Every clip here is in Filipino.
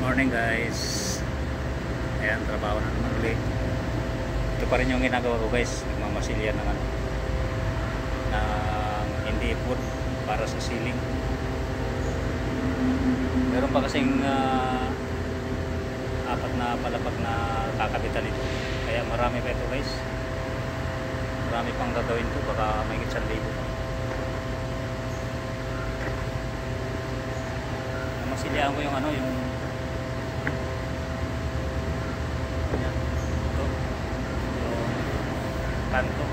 Morning guys. Ayan, trabaho na naman ulit. Ito pa rin yung ginagawa ko guys. Nagmamasilya ng hindi food para sa ceiling. Meron pa kasing apat na palapag na kakabitan ito. Kaya marami pa ito guys. Marami pang gagawin ko. Baka may 1,000 pa. Namasilyahan ko yung yung kanto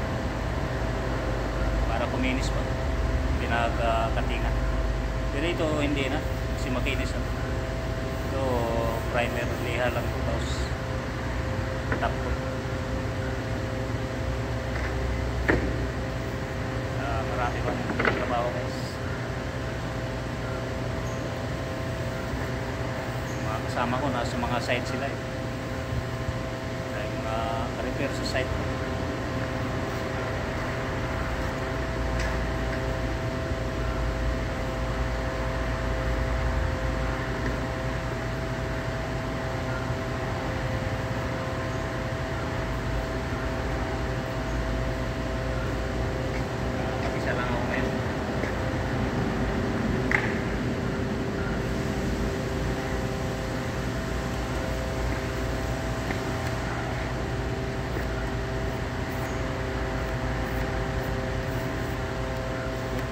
para kuminis pa pinagkatingan. Pero ito hindi na kasi makinis na. Ito primer liha lang ito, tapos top coat. Marami pang trabaho guys. Mga kasama ko nasa mga site sila mga repair sa site.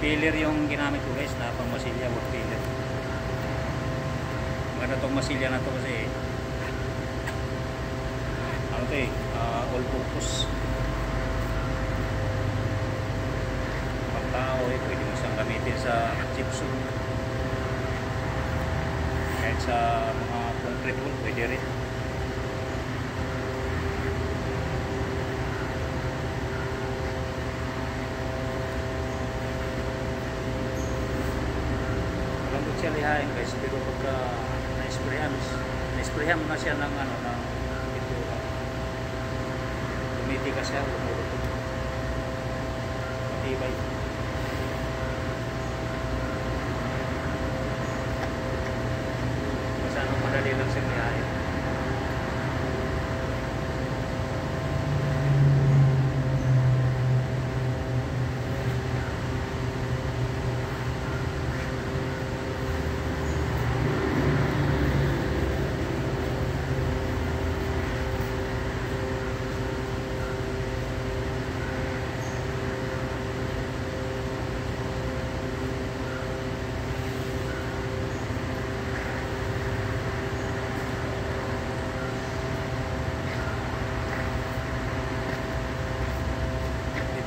Filler yung ginamit ko guys na pang masilya, wood filler. Maganda tong masilya na to kasi all purpose. Pang tao pwede mo siyang gamitin sa gypsum. Kahit sa mga concrete wall pwede rin. Siya lihain guys, pero pagka na-sprayan mo na siya ng pintura, tumiti ka siya, lumurutog, matibay. Basta madali lang siya lihain.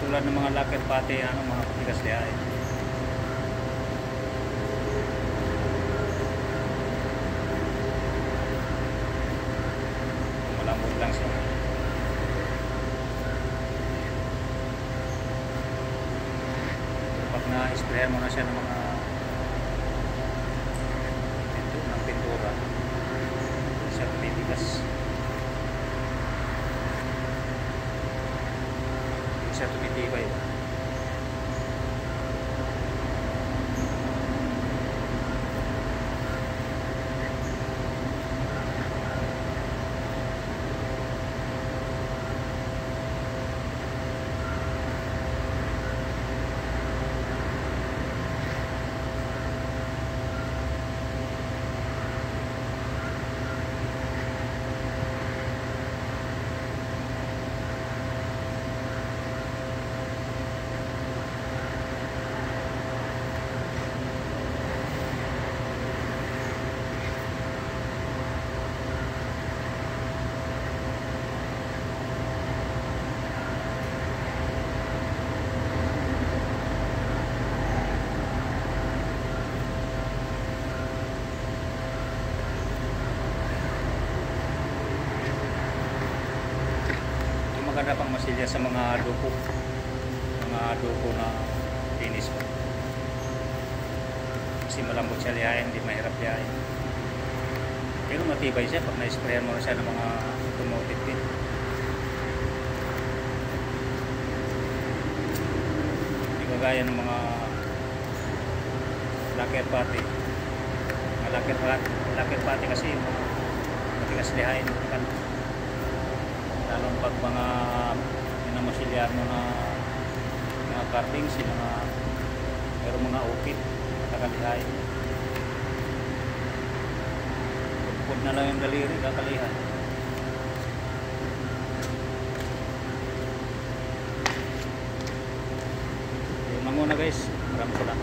Tulad ng mga lacquer pati mga patigas lihain. Malambot lang siya. Pag na-sprayan mo na siya ng mga pintura, siya tumitigas. Siya tumitibay. Maganda pang masilya sa mga duko na linis pa kasi malambot siya lihain, hindi mahirap lihain, pero matibay siya pag na-sprayan mo na siya ng mga automotive pin. Hindi kagaya ng mga lacquer pati, mga lacquer flat. lakir pati kasi yung mga matigas lihain kan. Lalong pag mga minamasilyan mo na mga carvings, yung mga mayroong mga upit, kakalihain. Pud na lang yung daliri, kakalihan. Yun lang muna guys. Maraming salamat.